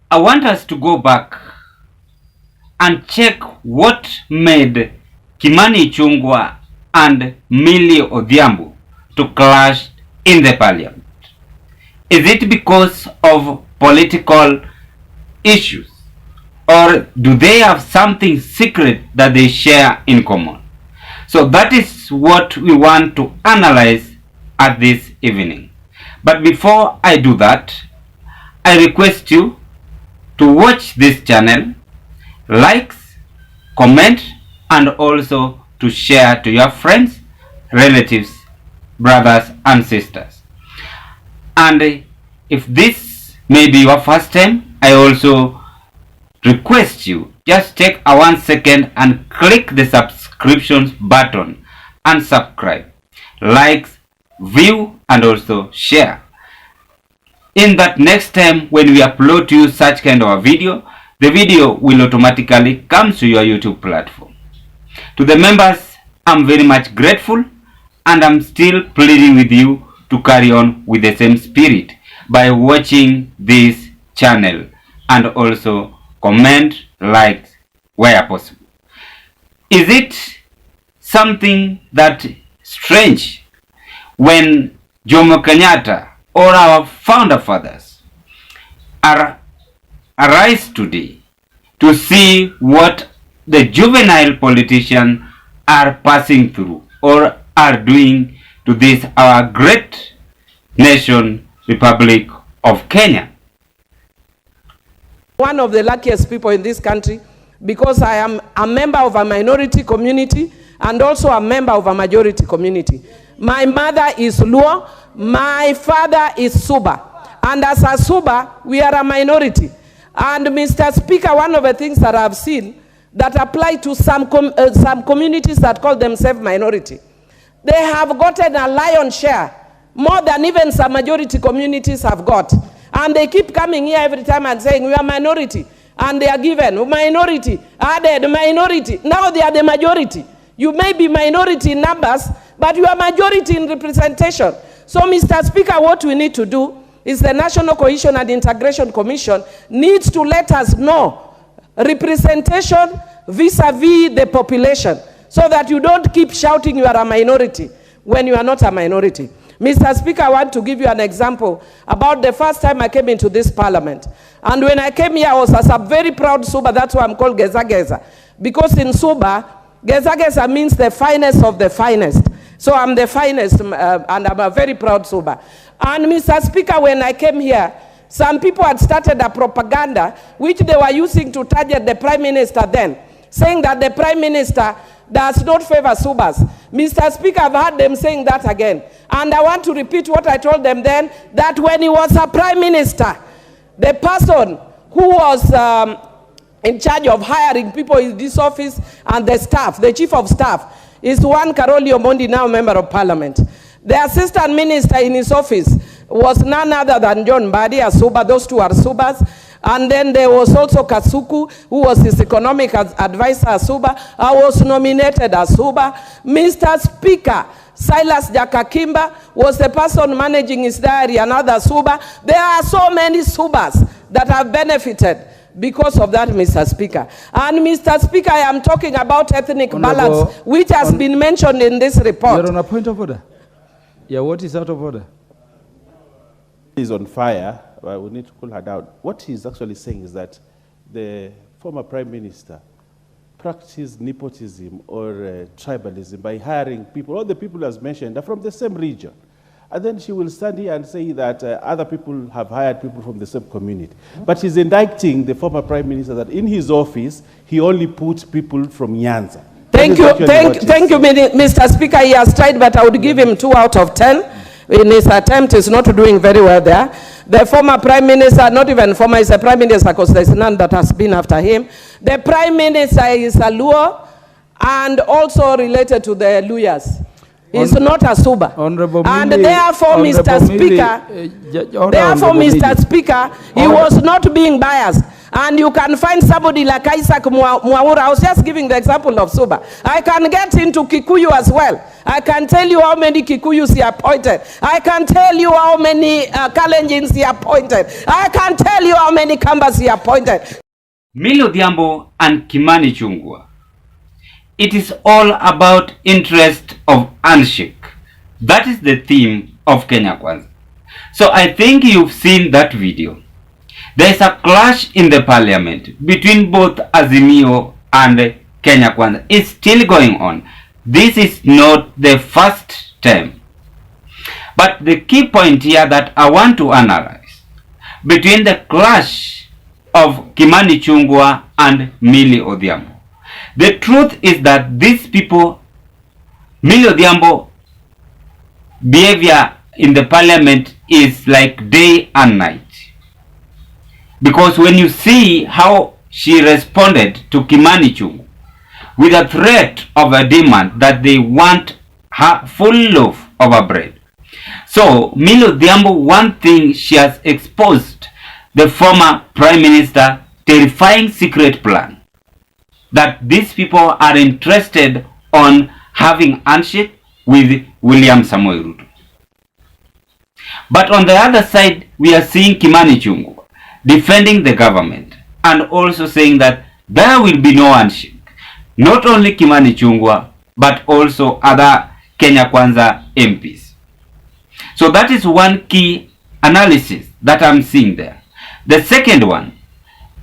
I want us to go back and check what made Kimani Ichungwa and Milli Odhiambo to clash in the parliament. Is it because of political issues, or do they have something secret that they share in common? So that is what we want to analyze at this evening. But before I do that, I request you to watch this channel, likes, comment, and also to share to your friends, relatives, brothers and sisters. And if this may be your first time, I also request you just take a 1 second and click the subscription button and subscribe, likes, view, and also share. In that next time when we upload to you such kind of a video, the video will automatically come to your YouTube platform. To the members, I'm very much grateful, and I'm still pleading with you to carry on with the same spirit by watching this channel and also comment, like where possible. Is it something that strange when Jomo Kenyatta or our founder fathers arise today to see what the juvenile politicians are passing through or are doing to this our great nation, Republic of Kenya? One of the luckiest people in this country, because I am a member of a minority community and also a member of a majority community. My mother is Luo, my father is Suba, and as a Suba, we are a minority. And Mr. Speaker, one of the things that I've seen that apply to some communities that call themselves minority, they have gotten a lion's share, more than even some majority communities have got. And they keep coming here every time and saying, we are minority. And they are given minority, added minority. Now they are the majority. You may be minority in numbers, but you are majority in representation. So, Mr. Speaker, what we need to do is the National Cohesion and Integration Commission needs to let us know representation vis-a-vis the population, so that you don't keep shouting you are a minority when you are not a minority. Mr. Speaker, I want to give you an example about the first time I came into this parliament. And when I came here, I was as a very proud Suba. That's why I'm called Geza Geza. Because in Suba, Geza Geza means the finest of the finest. So I'm the finest, and I'm a very proud Suba. And Mr. Speaker, when I came here, some people had started a propaganda which they were using to target the Prime Minister then, saying that the Prime Minister does not favor Subas. Mr. Speaker, I've heard them saying that again. And I want to repeat what I told them then, that when he was a Prime Minister, the person who was in charge of hiring people in this office and the staff, the Chief of Staff, is one Karoli Omondi, now Member of Parliament. The Assistant Minister in his office was none other than John Badi, a Suba. Those two are Subas. And then there was also Kasuku, who was his economic advisor as Suba. I was nominated as Suba. Mr. Speaker, Silas Jakakimba was the person managing his diary, another Suba. There are so many Subas that have benefited because of that, Mr. Speaker. And Mr. Speaker, I am talking about ethnic balance, which has been mentioned in this report. You're on a point of order. Yeah, what is out of order? Is on fire. We need to cool her down. What he's actually saying is that the former Prime Minister practiced nepotism or tribalism by hiring people. All the people as mentioned are from the same region. And then she will stand here and say that other people have hired people from the same community. But she's indicting the former Prime Minister that in his office, he only put people from Nyanza. Thank you, Mr. Speaker. He has tried, but I would give him 2 out of 10. In his attempt, is not doing very well there. The former Prime Minister, not even former, is a Prime Minister because there's none that has been after him. The Prime Minister is a Luo and also related to the Luyas. He's not a Suba. And therefore, Mr. Speaker, he was not being biased. And you can find somebody like Isaac Mwaura. I was just giving the example of Suba. I can get into Kikuyu as well. I can tell you how many Kikuyus he appointed. I can tell you how many Kalenjins he appointed. I can tell you how many Kambas he appointed. Milli Odhiambo and Kimani Ichungwa. It is all about interest of handshake. That is the theme of Kenya Kwanza. So I think you've seen that video. There is a clash in the parliament between both Azimio and Kenya Kwanza. It's still going on. This is not the first time. But the key point here that I want to analyze between the clash of Kimani Ichungwa and Milli Odhiambo. The truth is that these people, Milli Odhiambo behavior in the parliament is like day and night. Because when you see how she responded to Kimani Ichungwa with a threat of a demand that they want her full loaf of a bread. So Milli Odhiambo, one thing, she has exposed the former Prime Minister terrifying secret plan that these people are interested on having handshake with William Samoei Ruto. But on the other side, we are seeing Kimani Ichungwa defending the government and also saying that there will be no handshake. Not only Kimani Ichungwa, but also other Kenya Kwanza MPs. So that is one key analysis that I'm seeing there. The second one,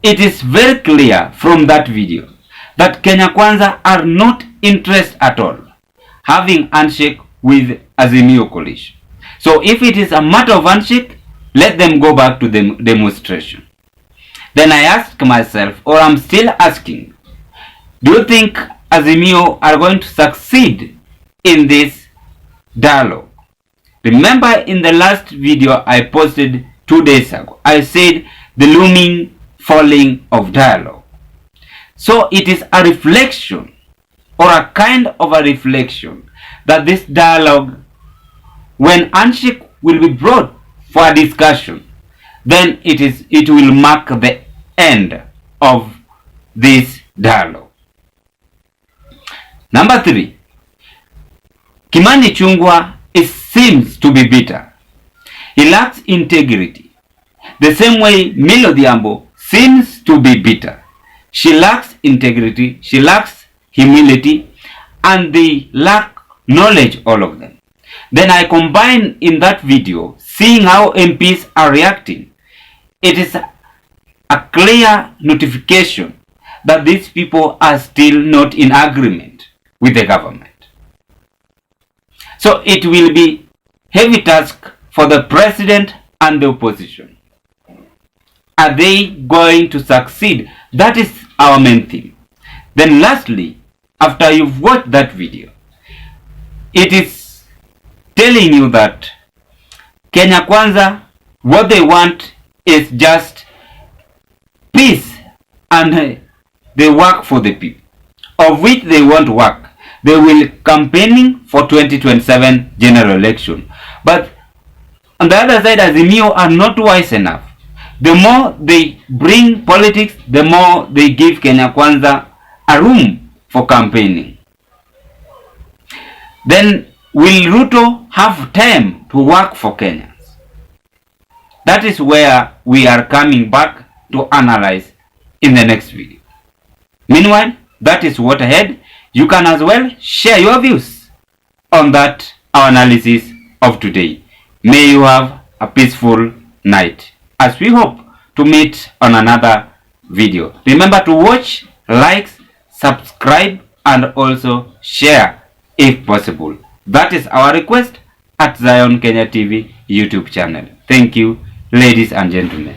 it is very clear from that video that Kenya Kwanza are not interested at all having handshake with Azimio coalition. So if it is a matter of handshake, let them go back to the demonstration. Then I ask myself, or I'm still asking, do you think Azimio are going to succeed in this dialogue? Remember in the last video I posted 2 days ago, I said the looming falling of dialogue. So it is a reflection, or a kind of a reflection, that this dialogue, when handshake will be brought for a discussion, then it will mark the end of this dialogue. Number 3, Kimani Ichungwa seems to be bitter. He lacks integrity. The same way Milli Odhiambo seems to be bitter. She lacks integrity, she lacks humility, and they lack knowledge, all of them. Then I combine in that video, seeing how MPs are reacting. It is a clear notification that these people are still not in agreement with the government. So it will be heavy task for the president and the opposition. Are they going to succeed? That is our main theme. Then lastly, after you've watched that video, it is telling you that Kenya Kwanza, what they want is just peace, and they work for the people, of which they want work. They will campaigning for 2027 general election. But on the other side, Azimio are not wise enough. The more they bring politics, the more they give Kenya Kwanza a room for campaigning. Then will Ruto have time to work for Kenyans? That is where we are coming back to analyze in the next video. Meanwhile, that is what ahead. You can as well share your views on that, our analysis of today. May you have a peaceful night, as we hope to meet on another video. Remember to watch, like, subscribe, and also share if possible. That is our request at Zion Kenya TV YouTube channel. Thank you, ladies and gentlemen.